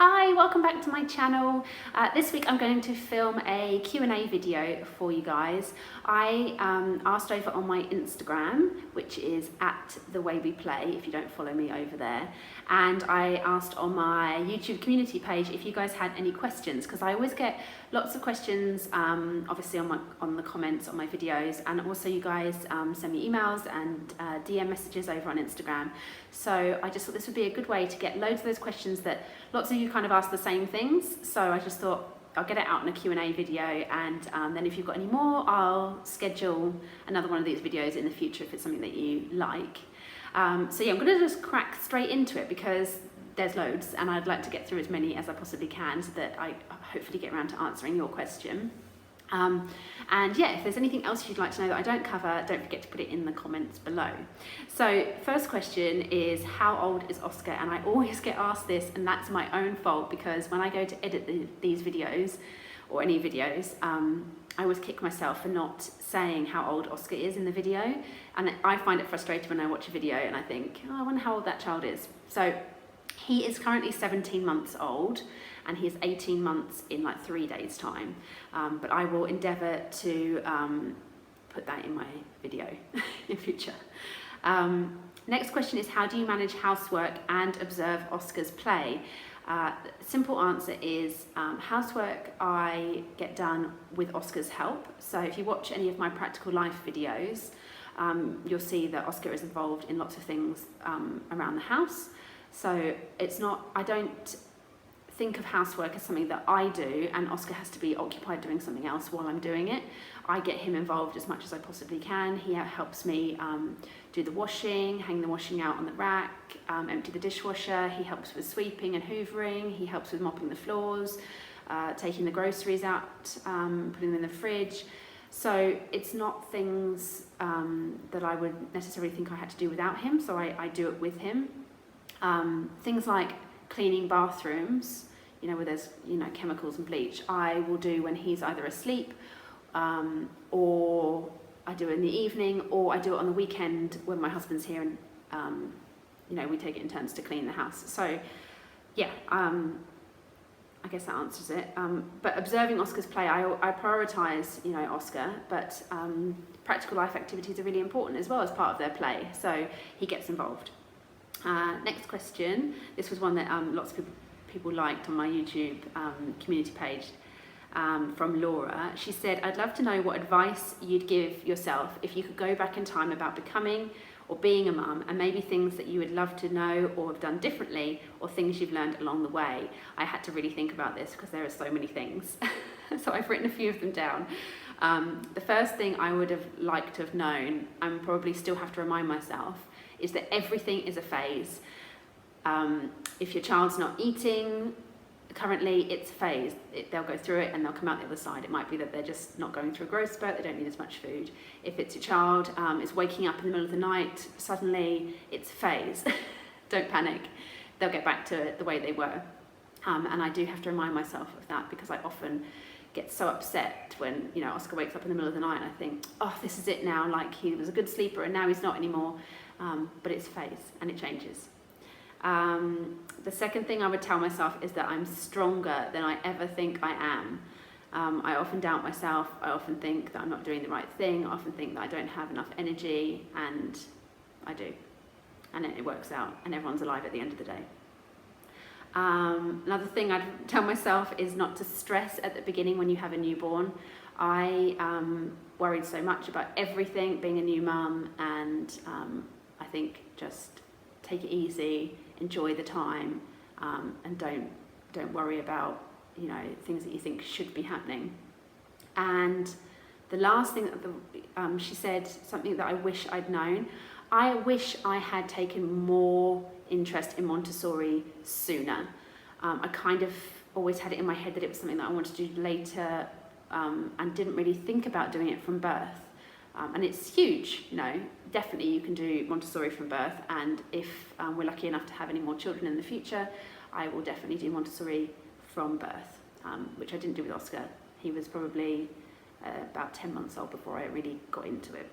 Hi, welcome back to my channel. This week I'm going to film a Q&A video for you guys. I asked over on my Instagram, which is @thewayweplay, if you don't follow me over there, and I asked on my YouTube community page if you guys had any questions, because I always get lots of questions, obviously on the comments on my videos, and also you guys send me emails and DM messages over on Instagram. So I just thought this would be a good way to get loads of those questions that lots of you kind of ask the same things. So I just thought I'll get it out in a Q&A video, and then if you've got any more, I'll schedule another one of these videos in the future if it's something that you like. So yeah, I'm going to just crack straight into it because there's loads and I'd like to get through as many as I possibly can so that I hopefully get around to answering your question. And yeah, if there's anything else you'd like to know that I don't cover, don't forget to put it in the comments below. So first question is, how old is Oscar? And I always get asked this, and that's my own fault, because when I go to edit these videos, or any videos, I always kick myself for not saying how old Oscar is in the video. And I find it frustrating when I watch a video and I think, oh, I wonder how old that child is. So he is currently 17 months old, and he is 18 months in like 3 days time. But I will endeavour to put that in my video in future. Next question is, how do you manage housework and observe Oscar's play? Simple answer is housework I get done with Oscar's help. So if you watch any of my practical life videos, you'll see that Oscar is involved in lots of things around the house. So it's not, I don't think of housework as something that I do and Oscar has to be occupied doing something else while I'm doing it. I get him involved as much as I possibly can. He helps me do the washing, hang the washing out on the rack, empty the dishwasher. He helps with sweeping and hoovering. He helps with mopping the floors, taking the groceries out, putting them in the fridge. So it's not things that I would necessarily think I had to do without him, so I do it with him. Things like cleaning bathrooms, you know, where there's, you know, chemicals and bleach, I will do when he's either asleep, or I do it in the evening, or I do it on the weekend when my husband's here and, you know, we take it in turns to clean the house. So, yeah, I guess that answers it. But observing Oscar's play, I prioritise, you know, Oscar, but practical life activities are really important as well as part of their play, so he gets involved. Next question. This was one that lots of people liked on my YouTube community page, from Laura. She said, I'd love to know what advice you'd give yourself if you could go back in time about becoming or being a mum, and maybe things that you would love to know or have done differently, or things you've learned along the way. I had to really think about this because there are so many things. So I've written a few of them down. The first thing I would have liked to have known, and probably still have to remind myself, is that everything is a phase. If your child's not eating currently, it's a phase. They'll go through it and they'll come out the other side. It might be that they're just not going through a growth spurt, they don't need as much food. If it's your child is waking up in the middle of the night suddenly, it's a phase. Don't panic. They'll get back to the way they were. And I do have to remind myself of that, because I often get so upset when, you know, Oscar wakes up in the middle of the night and I think, oh, this is it now, like he was a good sleeper and now he's not anymore. But it's a phase and it changes. The second thing I would tell myself is that I'm stronger than I ever think I am. I often doubt myself. I often think that I'm not doing the right thing. I often think that I don't have enough energy, and I do. And it works out and everyone's alive at the end of the day. Another thing I'd tell myself is not to stress at the beginning when you have a newborn. I worried so much about everything being a new mum, and I think just take it easy, enjoy the time, and don't worry about, you know, things that you think should be happening. And the last thing that she said, something that I wish I'd known. I wish I had taken more interest in Montessori sooner. I kind of always had it in my head that it was something that I wanted to do later, and didn't really think about doing it from birth. And it's huge, you know, definitely you can do Montessori from birth, and if we're lucky enough to have any more children in the future, I will definitely do Montessori from birth, which I didn't do with Oscar. He was probably about 10 months old before I really got into it.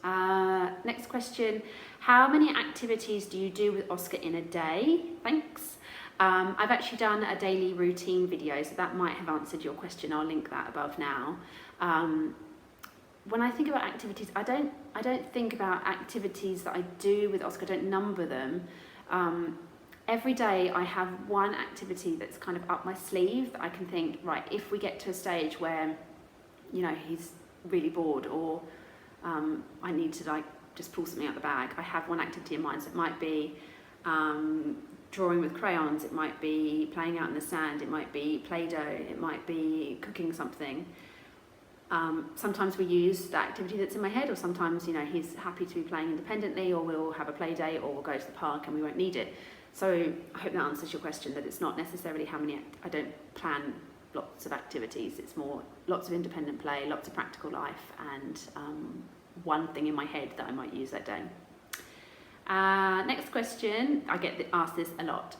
Next question, how many activities do you do with Oscar in a day? Thanks. I've actually done a daily routine video, so that might have answered your question. I'll link that above now. When I think about activities, I don't think about activities that I do with Oscar. I don't number them. Every day I have one activity that's kind of up my sleeve that I can think, right, if we get to a stage where, you know, he's really bored, or I need to like just pull something out the bag, I have one activity in mind. So it might be drawing with crayons, it might be playing out in the sand, it might be Play-Doh, it might be cooking something. Sometimes we use the activity that's in my head, or sometimes, you know, he's happy to be playing independently, or we'll have a play day, or we'll go to the park and we won't need it. So I hope that answers your question, that it's not necessarily how many, I don't plan lots of activities, it's more lots of independent play, lots of practical life, and one thing in my head that I might use that day. Next question, I get asked this a lot.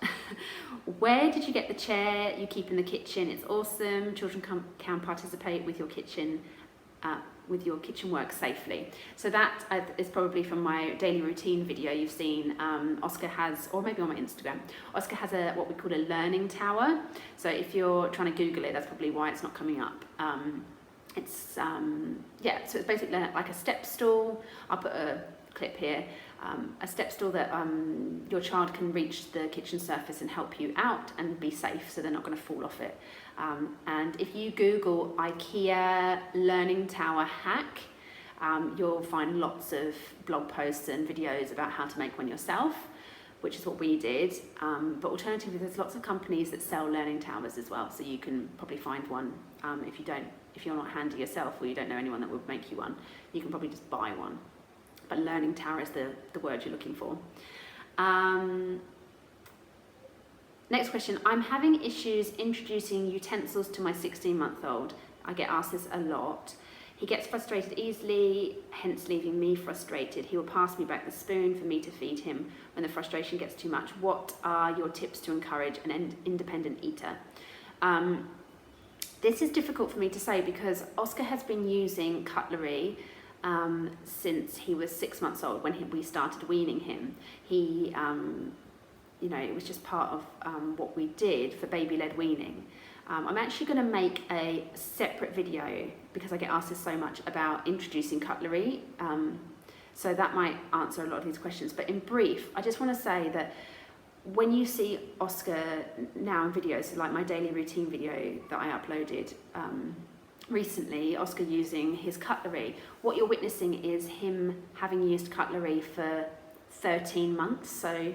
Where did you get the chair you keep in the kitchen? It's awesome. Children can participate with your kitchen work safely. So that is probably from my daily routine video you've seen. Oscar has, or maybe on my Instagram, Oscar has what we call a learning tower. So if you're trying to Google it, that's probably why it's not coming up. Yeah, so it's basically like a step stool. I'll put a clip here. A step stool that your child can reach the kitchen surface and help you out and be safe, so they're not going to fall off it. And if you Google IKEA Learning Tower hack, you'll find lots of blog posts and videos about how to make one yourself, which is what we did. But alternatively, there's lots of companies that sell learning towers as well, so you can probably find one. If you're not handy yourself, or you don't know anyone that would make you one, you can probably just buy one. But learning tower is the word you're looking for. Next question. I'm having issues introducing utensils to my 16-month-old. I get asked this a lot. He gets frustrated easily, hence leaving me frustrated. He will pass me back the spoon for me to feed him when the frustration gets too much. What are your tips to encourage an independent eater? This is difficult for me to say because Oscar has been using Cutlery since he was 6 months old, when we started weaning him. He, you know, it was just part of what we did for baby-led weaning. I'm actually going to make a separate video, because I get asked this so much, about introducing Cutlery. So that might answer a lot of these questions. But in brief, I just want to say that when you see Oscar now in videos, like my daily routine video that I uploaded recently, Oscar using his Cutlery, what you're witnessing is him having used Cutlery for 13 months. So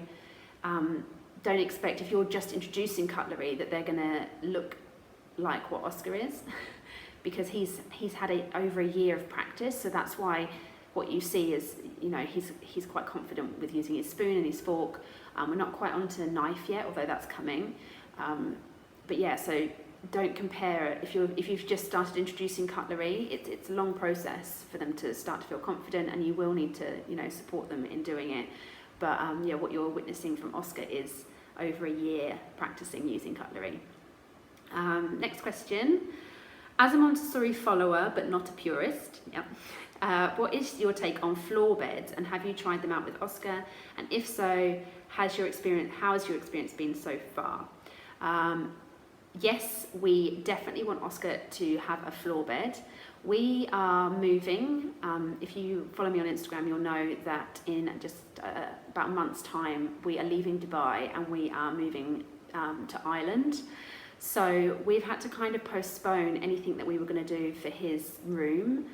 don't expect, if you're just introducing Cutlery, that they're going to look like what Oscar is, because he's had over a year of practice. So that's why what you see is, you know, he's quite confident with using his spoon and his fork. We're not quite onto a knife yet, although that's coming. But yeah, so don't compare. If you've just started introducing Cutlery, it's a long process for them to start to feel confident, and you will need to, you know, support them in doing it. But yeah, what you're witnessing from Oscar is over a year practicing using Cutlery. Next question. As a Montessori follower but not a purist, what is your take on floor beds, and have you tried them out with Oscar? And if so, how has your experience been so far? Yes, we definitely want Oscar to have a floor bed. We are moving. If you follow me on Instagram, you'll know that in just about a month's time, we are leaving Dubai and we are moving to Ireland. So we've had to kind of postpone anything that we were going to do for his room,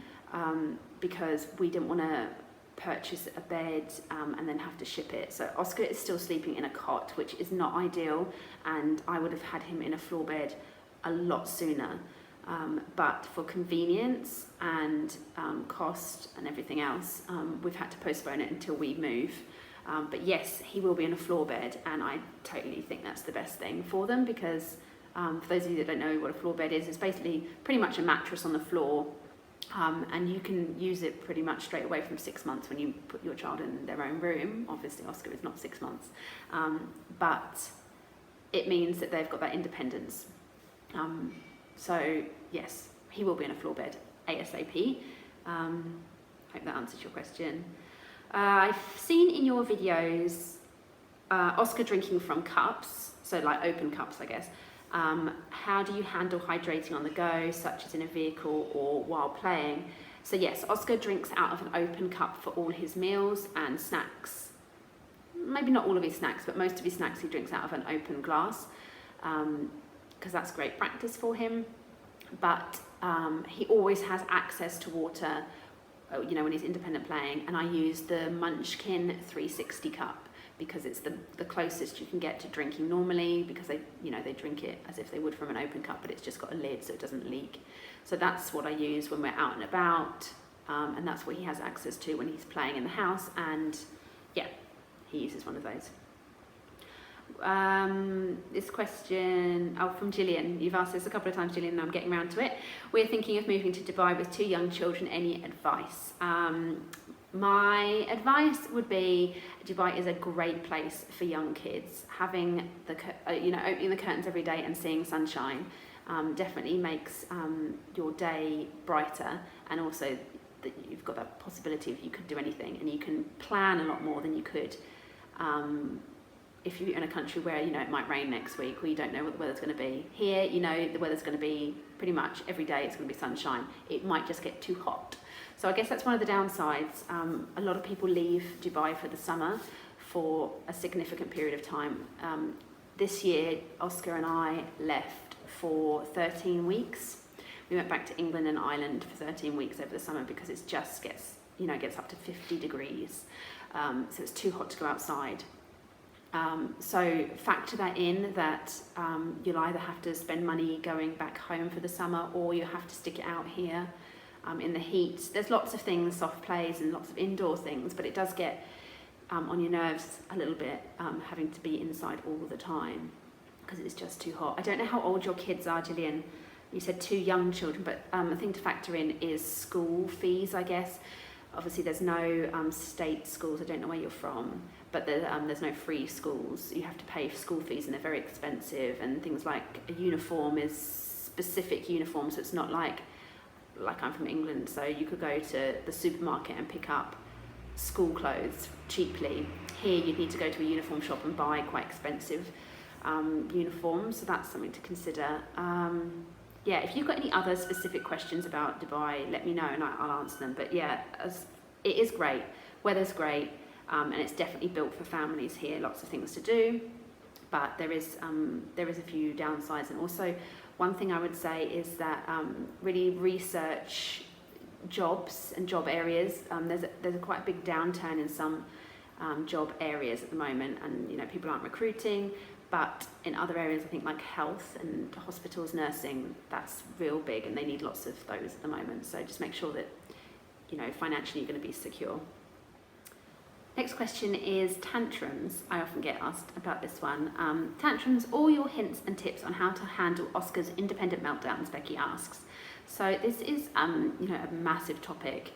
because we didn't want to purchase a bed and then have to ship it. So Oscar is still sleeping in a cot, which is not ideal, and I would have had him in a floor bed a lot sooner. But for convenience and cost and everything else, we've had to postpone it until we move. But yes, he will be in a floor bed, and I totally think that's the best thing for them, because for those of you that don't know what a floor bed is, it's basically pretty much a mattress on the floor. And you can use it pretty much straight away from 6 months when you put your child in their own room. Obviously, Oscar is not 6 months, but it means that they've got that independence. So yes, he will be in a floor bed ASAP. Hope that answers your question. I've seen in your videos Oscar drinking from cups. so like open cups, I guess. How do you handle hydrating on the go, such as in a vehicle or while playing? So yes, Oscar drinks out of an open cup for all his meals and snacks. Maybe not all of his snacks, but most of his snacks he drinks out of an open glass, because that's great practice for him. But he always has access to water, you know, when he's independent playing, and I use the Munchkin 360 cup because it's the closest you can get to drinking normally, because they drink it as if they would from an open cup, but it's just got a lid so it doesn't leak. So that's what I use when we're out and about, and that's what he has access to when he's playing in the house, and yeah, he uses one of those. This question, from Gillian. You've asked this a couple of times, Gillian, and I'm getting around to it. We're thinking of moving to Dubai with 2 young children. Any advice? My advice would be Dubai is a great place for young kids. Having opening the curtains every day and seeing sunshine definitely makes your day brighter, and also that you've got that possibility of you could do anything, and you can plan a lot more than you could if you're in a country where it might rain next week, or you don't know what the weather's going to be. Here, the weather's going to be pretty much every day. It's going to be sunshine. It might just get too hot. So I guess that's one of the downsides. A lot of people leave Dubai for the summer for a significant period of time. This year, Oscar and I left for 13 weeks. We went back to England and Ireland for 13 weeks over the summer because it just gets up to 50 degrees. So it's too hot to go outside. So factor that in, that you'll either have to spend money going back home for the summer, or you have to stick it out here in the heat. There's lots of things, soft plays and lots of indoor things, but it does get on your nerves a little bit having to be inside all the time because it's just too hot. I don't know how old your kids are, Gillian. You said 2 young children, but a thing to factor in is school fees, I guess. Obviously, there's no state schools. I don't know where you're from, but there's no free schools. You have to pay for school fees, and they're very expensive. And things like a uniform is specific uniform, so it's not like I'm from England. So you could go to the supermarket and pick up school clothes cheaply. Here, you'd need to go to a uniform shop and buy quite expensive uniforms. So that's something to consider. Yeah, if you've got any other specific questions about Dubai, let me know and I'll answer them. But yeah, it is great. Weather's great, and it's definitely built for families here. Lots of things to do, but there is a few downsides. And also, one thing I would say is that really research jobs and job areas. There's a quite big downturn in some job areas at the moment, and people aren't recruiting. But in other areas, I think like health and hospitals, nursing, that's real big, and they need lots of those at the moment. So just make sure that, financially you're going to be secure. Next question is tantrums. I often get asked about this one. Tantrums, all your hints and tips on how to handle Oscar's independent meltdowns, Becky asks. So this is, a massive topic,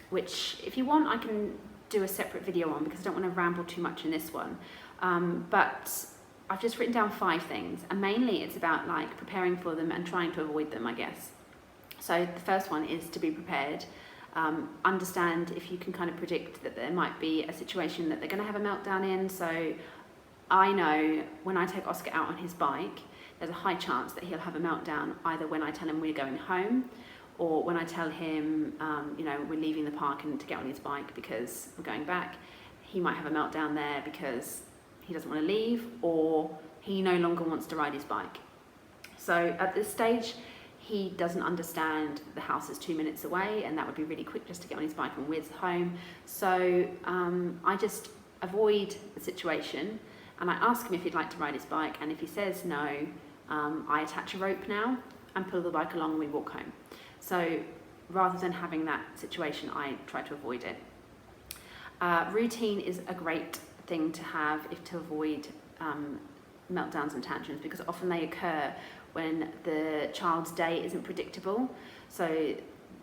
which if you want, I can do a separate video on because I don't want to ramble too much in this one. But I've just written down 5 things, and mainly it's about preparing for them and trying to avoid them, I guess. So the first one is to be prepared. Understand if you can kind of predict that there might be a situation that they're going to have a meltdown in. So I know when I take Oscar out on his bike, there's a high chance that he'll have a meltdown either when I tell him we're going home, or when I tell him, we're leaving the park and to get on his bike because we're going back. He might have a meltdown there because he doesn't want to leave, or he no longer wants to ride his bike. So at this stage, he doesn't understand the house is 2 minutes away, and that would be really quick just to get on his bike and whiz home. So I just avoid the situation, and I ask him if he'd like to ride his bike, and if he says no, I attach a rope now and pull the bike along and we walk home. So rather than having that situation, I try to avoid it. Routine is a great thing to have to avoid meltdowns and tantrums, because often they occur when the child's day isn't predictable. So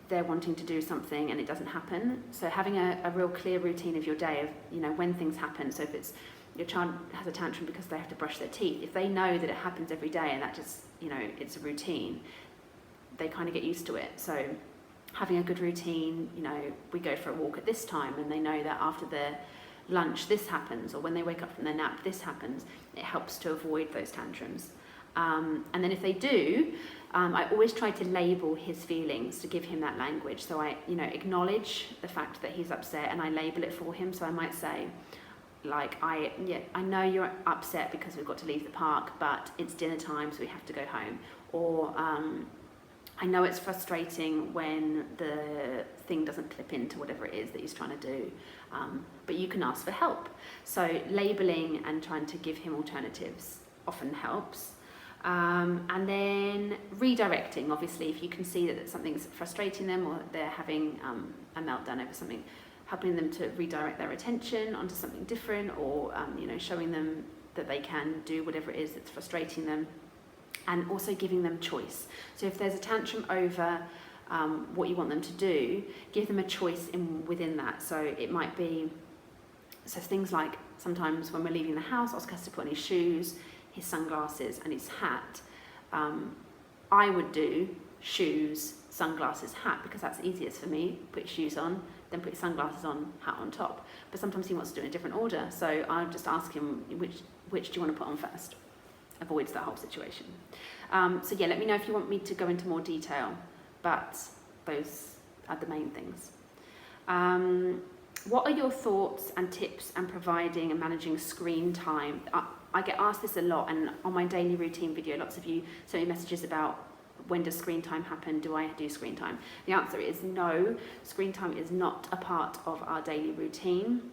they're wanting to do something and it doesn't happen. So having a real clear routine of your day of, when things happen. So if it's your child has a tantrum because they have to brush their teeth, if they know that it happens every day and that just, it's a routine, they kind of get used to it. So having a good routine, we go for a walk at this time, and they know that after the lunch, this happens, or when they wake up from their nap, this happens. It helps to avoid those tantrums. And then if they do, I always try to label his feelings to give him that language. So I, acknowledge the fact that he's upset and I label it for him. So I might say, like, I know you're upset because we've got to leave the park, but it's dinner time, so we have to go home. Or I know it's frustrating when the thing doesn't clip into whatever it is that he's trying to do, but you can ask for help. So labeling and trying to give him alternatives often helps. And then redirecting, obviously, if you can see that something's frustrating them or they're having a meltdown over something, helping them to redirect their attention onto something different, or showing them that they can do whatever it is that's frustrating them, and also giving them choice. So if there's a tantrum over what you want them to do, give them a choice within that. So it might be things like, sometimes when we're leaving the house, Oscar has to put on his shoes, his sunglasses and his hat. I would do shoes, sunglasses, hat, because that's easiest for me. Put your shoes on, then put your sunglasses on, hat on top. But sometimes he wants to do it in a different order, so I'll just ask him which do you want to put on first. Avoids that whole situation. So yeah, let me know if you want me to go into more detail, but those are the main things. What are your thoughts and tips on providing and managing screen time? I get asked this a lot, and on my daily routine video, lots of you send me messages about, when does screen time happen? Do I do screen time? The answer is no. Screen time is not a part of our daily routine,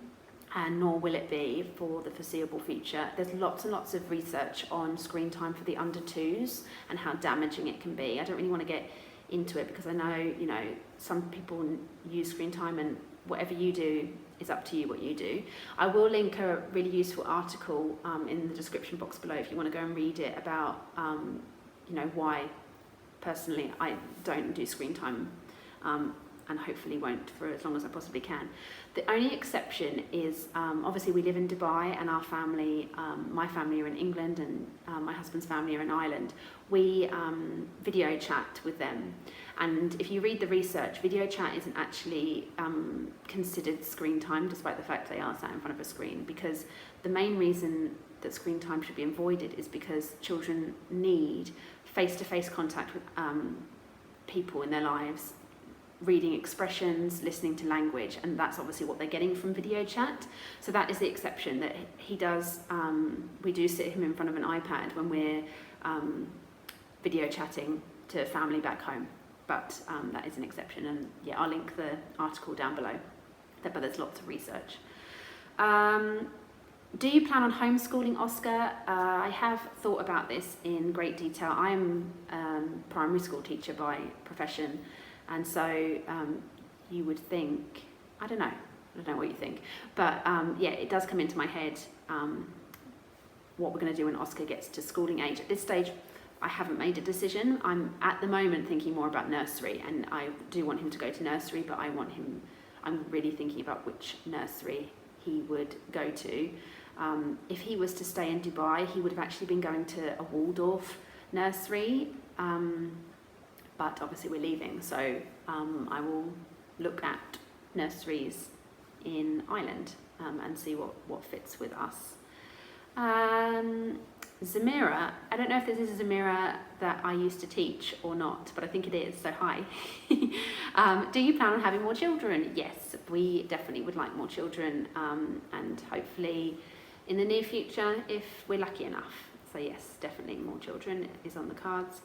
and nor will it be for the foreseeable future. There's lots and lots of research on screen time for the under twos and how damaging it can be. I don't really want to get into it because I know, some people use screen time, and whatever you do is up to you what you do. I will link a really useful article in the description box below if you want to go and read it about, why personally I don't do screen time, and hopefully won't for as long as I possibly can. The only exception is, obviously we live in Dubai, and our family, my family are in England, and my husband's family are in Ireland. We video chat with them, and if you read the research, video chat isn't actually considered screen time, despite the fact they are sat in front of a screen, because the main reason that screen time should be avoided is because children need face-to-face contact with people in their lives, reading expressions, listening to language, and that's obviously what they're getting from video chat. So that is the exception, that he does, we do sit him in front of an iPad when we're video chatting to family back home, but that is an exception, and yeah, I'll link the article down below, but there's lots of research. Do you plan on homeschooling Oscar? I have thought about this in great detail. I am a primary school teacher by profession, and so you would think, I don't know what you think, but yeah, it does come into my head what we're going to do when Oscar gets to schooling age. At this stage, I haven't made a decision. I'm at the moment thinking more about nursery, and I do want him to go to nursery, but I'm really thinking about which nursery he would go to. If he was to stay in Dubai, he would have actually been going to a Waldorf nursery, but obviously we're leaving, so I will look at nurseries in Ireland and see what fits with us. Zamira, I don't know if this is Zamira that I used to teach or not, but I think it is, so hi. Do you plan on having more children? Yes, we definitely would like more children, and hopefully in the near future if we're lucky enough. So yes, definitely more children is on the cards.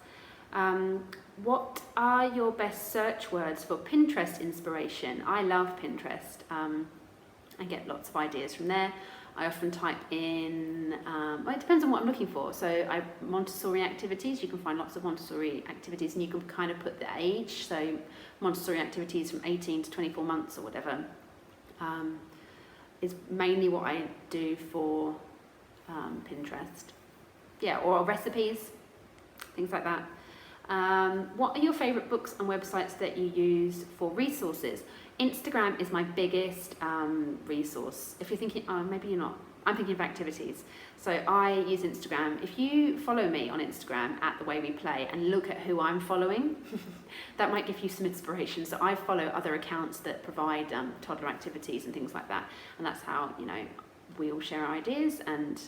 What are your best search words for Pinterest inspiration? I love Pinterest. I get lots of ideas from there. I often type in, well, it depends on what I'm looking for. So Montessori activities, you can find lots of Montessori activities, and you can kind of put the age. So Montessori activities from 18 to 24 months or whatever is mainly what I do for Pinterest. Yeah, or recipes, things like that. What are your favourite books and websites that you use for resources? Instagram is my biggest resource. If you're thinking, oh, maybe you're not I'm thinking of activities. So I use Instagram. If you follow me on Instagram at The Way We Play and look at who I'm following, that might give you some inspiration. So I follow other accounts that provide toddler activities and things like that. And that's how, you know, we all share ideas, and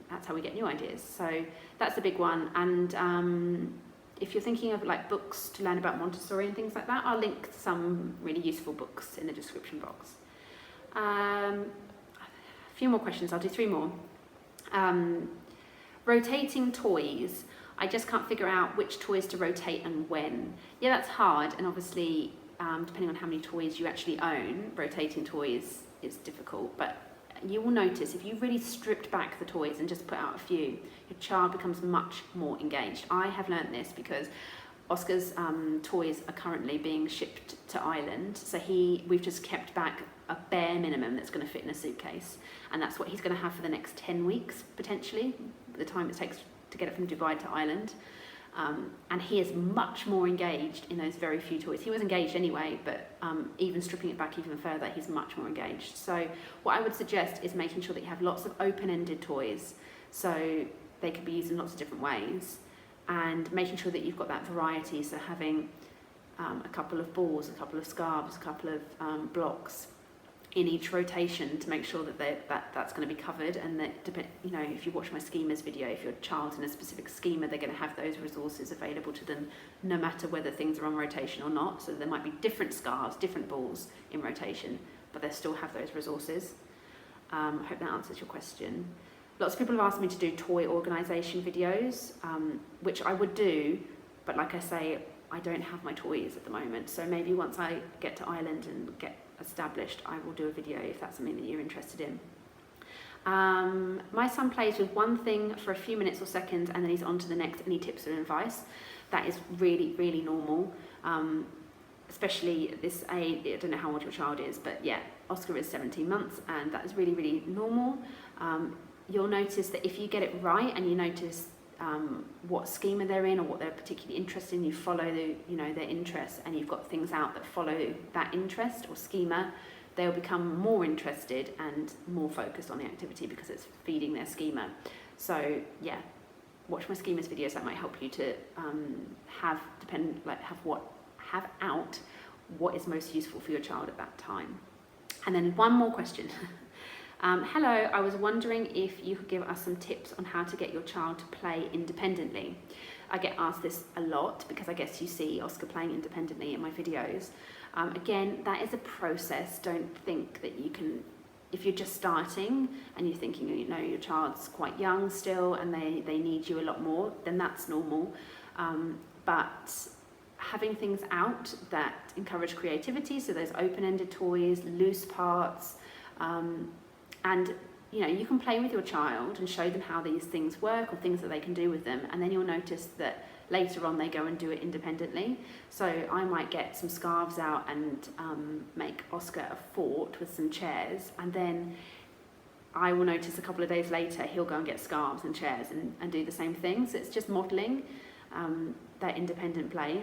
that's how we get new ideas. So that's the big one. And if you're thinking of like books to learn about Montessori and things like that, I'll link some really useful books in the description box. A few more questions, I'll do 3 more. Rotating toys. I just can't figure out which toys to rotate and when. Yeah, that's hard, and obviously depending on how many toys you actually own, rotating toys is difficult, but you will notice if you really stripped back the toys and just put out a few, your child becomes much more engaged. I have learnt this because Oscar's toys are currently being shipped to Ireland, so we've just kept back a bare minimum that's going to fit in a suitcase, and that's what he's going to have for the next 10 weeks potentially, the time it takes to get it from Dubai to Ireland. And he is much more engaged in those very few toys. He was engaged anyway, but even stripping it back even further, he's much more engaged. So what I would suggest is making sure that you have lots of open-ended toys, so they could be used in lots of different ways, and making sure that you've got that variety, so having a couple of balls, a couple of scarves, a couple of blocks in each rotation to make sure that that's going to be covered, and that, you know, if you watch my schemas video, if your child's in a specific schema, they're going to have those resources available to them no matter whether things are on rotation or not. So there might be different scarves, different balls in rotation, but they still have those resources. I hope that answers your question. Lots of people have asked me to do toy organisation videos, which I would do, but like I say, I don't have my toys at the moment, so maybe once I get to Ireland and get established, I will do a video if that's something that you're interested in. My son plays with one thing for a few minutes or seconds, and then he's on to the next. Any tips or advice? That is really, really normal, especially at this age. I don't know how old your child is, but yeah, Oscar is 17 months, and that is really, really normal. You'll notice that if you get it right and you notice what schema they're in or what they're particularly interested in, you follow their interests, and you've got things out that follow that interest or schema, they'll become more interested and more focused on the activity because it's feeding their schema. So yeah, watch my schemas videos. That might help you to have out what is most useful for your child at that time. And then one more question. Hello, I was wondering if you could give us some tips on how to get your child to play independently. I get asked this a lot because I guess you see Oscar playing independently in my videos. Again, that is a process. Don't think that you can, if you're just starting and you're thinking, you know, your child's quite young still and they need you a lot more, then that's normal. But having things out that encourage creativity, so those open-ended toys, loose parts, and you know, you can play with your child and show them how these things work or things that they can do with them, and then you'll notice that later on they go and do it independently. So I might get some scarves out and make Oscar a fort with some chairs, and then I will notice a couple of days later he'll go and get scarves and chairs and do the same thing. So it's just modelling that independent play.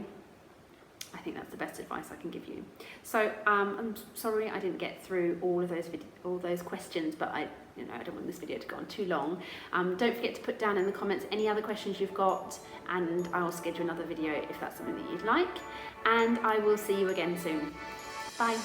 I think that's the best advice I can give you. So I'm sorry I didn't get through all of those questions, but I don't want this video to go on too long. Don't forget to put down in the comments any other questions you've got, and I will schedule another video if that's something that you'd like. And I will see you again soon. Bye.